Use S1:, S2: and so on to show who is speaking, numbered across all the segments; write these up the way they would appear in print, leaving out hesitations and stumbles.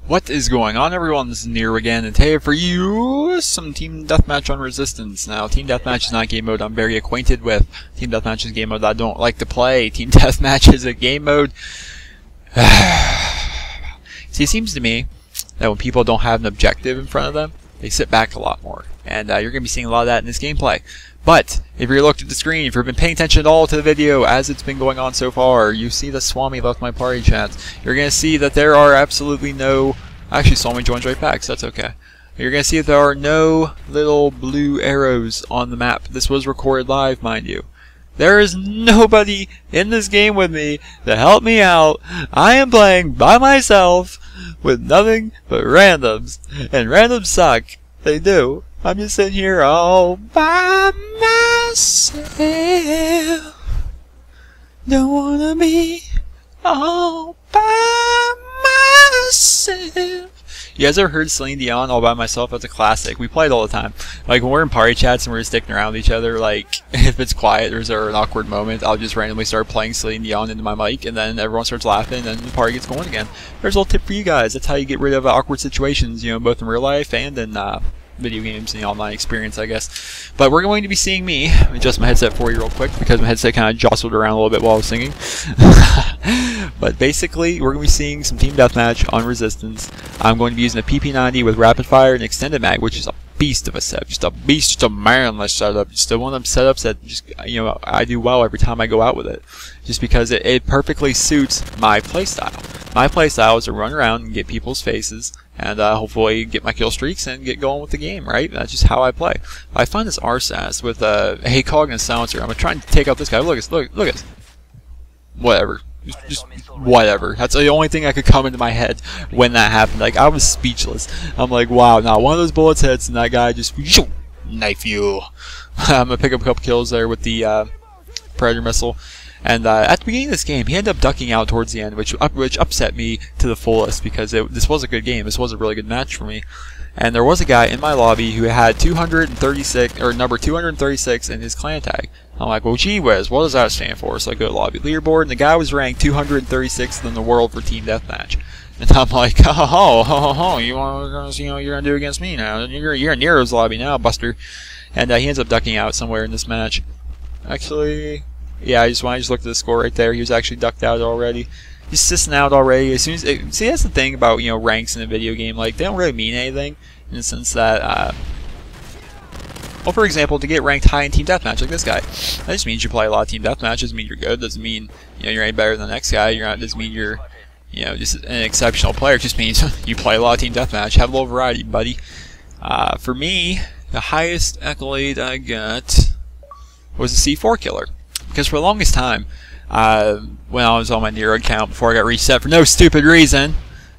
S1: What is going on, everyone? This is Nero again, and today for you, some Team Deathmatch on Resistance. Now, Team Deathmatch is not a game mode I'm very acquainted with. Team Deathmatch is a game mode that I don't like to play. Team Deathmatch is a game mode... See, it seems to me that when people don't have an objective in front of them, they sit back a lot more. And you're going to be seeing a lot of that in this gameplay. But, if you looked at the screen, if you've been paying attention at all to the video as it's been going on so far, you see that Swami left my party chat. You're going to see that there are absolutely no... Actually, Swami joins right back, so that's okay. You're going to see that there are no little blue arrows on the map. This was recorded live, mind you. There is nobody in this game with me to help me out. I am playing by myself with nothing but randoms. And randoms suck. They do. I'm just sitting here all by myself. Don't wanna be all by myself. You guys ever heard Celine Dion, All By Myself? That's a classic. We play it all the time. Like, when we're in party chats and we're sticking around with each other, like, if it's quiet or is there an awkward moment, I'll just randomly start playing Celine Dion into my mic, and then everyone starts laughing, and the party gets going again. There's a little tip for you guys. That's how you get rid of awkward situations, you know, both in real life and in video games and the online experience, I guess. But we're going to be seeing me. Let me adjust my headset for you real quick because my headset kind of jostled around a little bit while I was singing. But basically, we're going to be seeing some Team Deathmatch on Resistance. I'm going to be using a PP90 with rapid fire and extended mag, which is a beast of a setup. Just a beast, just a manless setup. Just one of them setups that just, you know, I do well every time I go out with it. Just because it perfectly suits my playstyle. My playstyle is to run around and get people's faces and hopefully get my kill streaks and get going with the game, right? That's just how I play. I find this RSAS with a HACOG and silencer. I'm trying to take out this guy. Look at this. Whatever. Just whatever. That's the only thing that could come into my head when that happened. Like, I was speechless. I'm like, wow, not one of those bullets hits, and that guy just knife you. I'm gonna pick up a couple kills there with the Predator missile. And at the beginning of this game, he ended up ducking out towards the end, which upset me to the fullest because this was a good game. This was a really good match for me. And there was a guy in my lobby who had 236 or number 236 in his clan tag. I'm like, well, gee whiz, what does that stand for? So I go to lobby leaderboard, and the guy was ranked 236th in the world for Team Deathmatch. And I'm like, you want to see what you're gonna do against me now? You're in Nero's lobby now, Buster. And he ends up ducking out somewhere in this match. Actually, yeah, when I just looked at the score right there, he was actually ducked out already. He's sissing out already. As soon as see, that's the thing about, you know, ranks in a video game. Like, they don't really mean anything in the sense that, well, for example, to get ranked high in Team Deathmatch, like this guy, that just means you play a lot of Team Deathmatch. Doesn't mean you're good. Doesn't mean, you know, you're any better than the next guy. Doesn't mean you're, you know, just an exceptional player. It just means you play a lot of Team Deathmatch. Have a little variety, buddy. For me, the highest accolade I got was a C4 killer. Because for the longest time, when I was on my Nero account before I got reset for no stupid reason,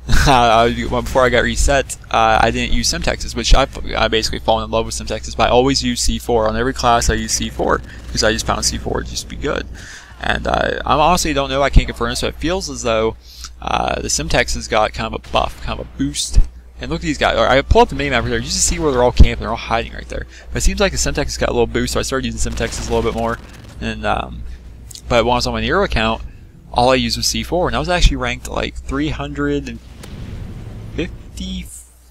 S1: before I got reset, I didn't use Simtexes, which I basically fallen in love with Simtexes, but I always use C4. On every class I use C4, because I just found C4 to just be good. And I honestly don't know, I can't confirm, so it feels as though the Simtexes got kind of a buff, kind of a boost. And look at these guys. I pull up the minimap right there just to see where they're all camping, they're all hiding right there. But it seems like the Simtexes got a little boost, so I started using Simtexes a little bit more. And but when I was on my Nero account, all I used was C4, and I was actually ranked like 350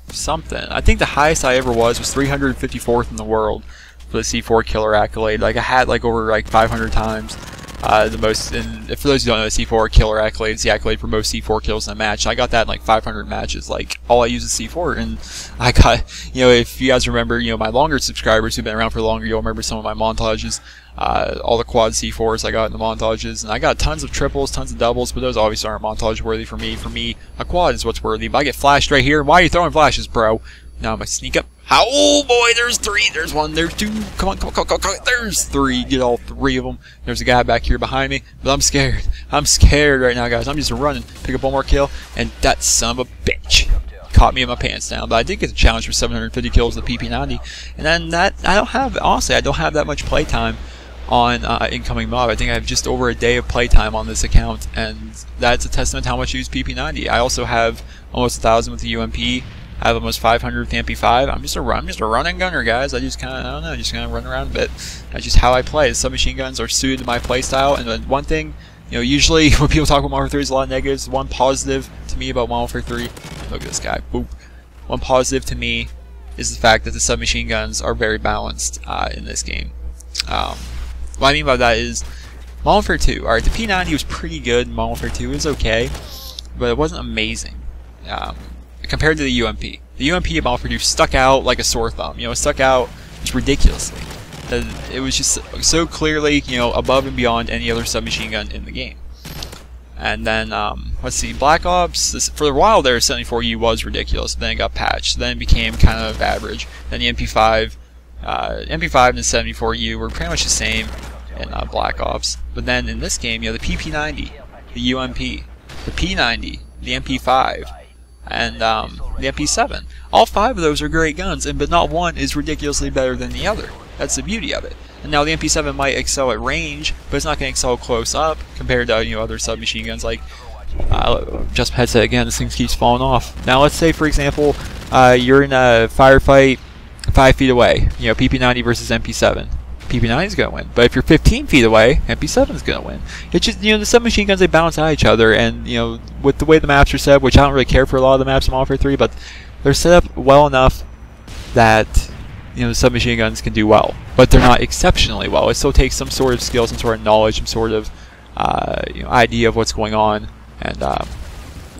S1: something. I think the highest I ever was 354th in the world for the C4 killer accolade. Like, I had like over like 500 times the most. And for those who don't know, the C4 killer accolade is the accolade for most C4 kills in a match. I got that in like 500 matches. Like, all I use is C4, and I got, you know, if you guys remember, you know, my longer subscribers who've been around for longer, you'll remember some of my montages. All the quad C4s I got in the montages, and I got tons of triples, tons of doubles, but those obviously aren't montage worthy for me. For me, a quad is what's worthy. But I get flashed right here. Why are you throwing flashes, bro? Now I'm gonna sneak up. Oh boy, there's three, there's one, there's two. Come on, there's three. Get all three of them. There's a guy back here behind me, but I'm scared. I'm scared right now, guys. I'm just running. Pick up one more kill, and that son of a bitch caught me in my pants down. But I did get the challenge for 750 kills with the PP90, and then that I don't have that much playtime on incoming mob. I think I have just over a day of playtime on this account, and that's a testament to how much I use PP90. I also have almost 1,000 with the UMP. I have almost 500 with the MP5. I'm just a running gunner, guys. I just kind of, I don't know, just kind of run around a bit. That's just how I play. Submachine guns are suited to my playstyle, and one thing You know, usually when people talk about Modern Warfare 3, there's a lot of negatives. One positive to me about Modern Warfare 3, look at this guy, boop. One positive to me is the fact that the submachine guns are very balanced in this game. What I mean by that is, Modern Warfare 2, alright, the P90 was pretty good in Modern Warfare 2, it was okay, but it wasn't amazing compared to the UMP. The UMP in Modern Warfare 2 stuck out like a sore thumb, you know, it stuck out just ridiculously. It was just so clearly, you know, above and beyond any other submachine gun in the game. And then, let's see, Black Ops, for a while there, 74U was ridiculous, then it got patched, then it became kind of average. Then the MP5 and the 74U were pretty much the same in Black Ops. But then in this game, you know, the PP90, the UMP, the P90, the MP5, and the MP7. All 5 of those are great guns, but not one is ridiculously better than the other. That's the beauty of it. And now the MP7 might excel at range, but it's not going to excel close up compared to, you know, other submachine guns like just headset again. This thing keeps falling off. Now let's say, for example, you're in a firefight 5 feet away. You know, PP90 versus MP7. PP90 is going to win. But if you're 15 feet away, MP7 is going to win. It's just, you know, the submachine guns, they balance out each other, and, you know, with the way the maps are set, which I don't really care for a lot of the maps in Modern Warfare 3, but they're set up well enough that, you know, the submachine guns can do well, but they're not exceptionally well. It still takes some sort of skill, some sort of knowledge, some sort of you know, idea of what's going on, and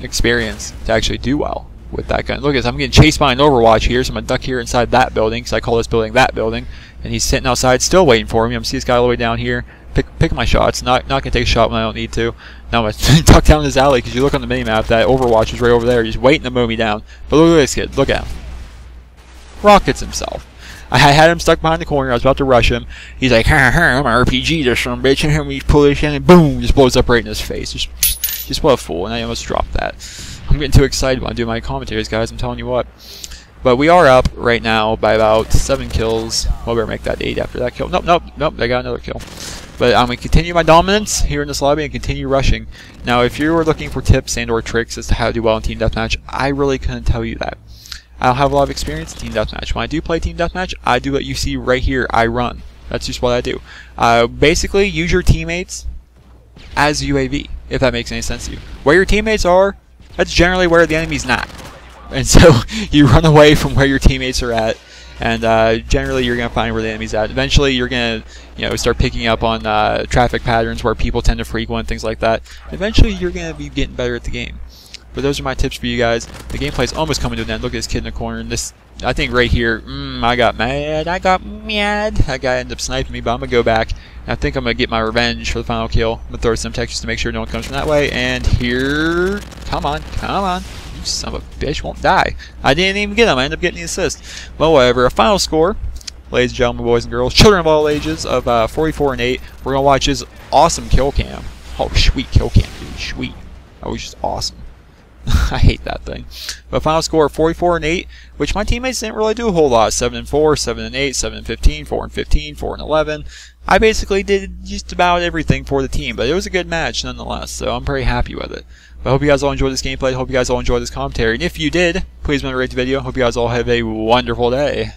S1: experience to actually do well with that gun. Look at this, I'm getting chased by an Overwatch here, so I'm going to duck here inside that building, because I call this building that building, and he's sitting outside still waiting for me. I'm going to see this guy all the way down here, picking my shots, not going to take a shot when I don't need to. Now I'm going to duck down this alley, because you look on the minimap, that Overwatch is right over there, he's waiting to mow me down. But look at this kid, look at him. Rockets himself. I had him stuck behind the corner, I was about to rush him. He's like, ha ha, I'm an RPG this son of a bitch, and he's push and boom, just blows up right in his face. Just what a fool, and I almost dropped that. I'm getting too excited when I do my commentaries, guys, I'm telling you what. But we are up right now by about 7 kills. Well, we better make that 8 after that kill. Nope, I got another kill. But I'm going to continue my dominance here in this lobby and continue rushing. Now, if you were looking for tips and or tricks as to how to do well in Team Deathmatch, I really couldn't tell you that. I don't have a lot of experience in Team Deathmatch. When I do play Team Deathmatch, I do what you see right here. I run. That's just what I do. Basically, use your teammates as UAV, if that makes any sense to you. Where your teammates are, that's generally where the enemy's not. And so, you run away from where your teammates are at, and generally you're going to find where the enemy's at. Eventually, you're going to, you know, start picking up on traffic patterns where people tend to frequent, things like that. Eventually, you're going to be getting better at the game. But those are my tips for you guys. The gameplay's almost coming to an end. Look at this kid in the corner. And this, I think right here, I got mad. That guy ended up sniping me, but I'm going to go back. And I think I'm going to get my revenge for the final kill. I'm going to throw some textures to make sure no one comes from that way. And here, come on. You son of a bitch, won't die. I didn't even get him. I ended up getting the assist. Well, whatever. A final score, ladies and gentlemen, boys and girls, children of all ages, of 44 and 8. We're going to watch his awesome kill cam. Oh, sweet kill cam, dude. Sweet. That was just awesome. I hate that thing. But final score of 44 and 8, which my teammates didn't really do a whole lot. 7 and 4, 7 and 8, 7 and 15, 4 and 15, 4 and 11. I basically did just about everything for the team, but it was a good match nonetheless, so I'm very happy with it. But I hope you guys all enjoyed this gameplay. I hope you guys all enjoyed this commentary. And if you did, please remember to rate the video. Hope you guys all have a wonderful day.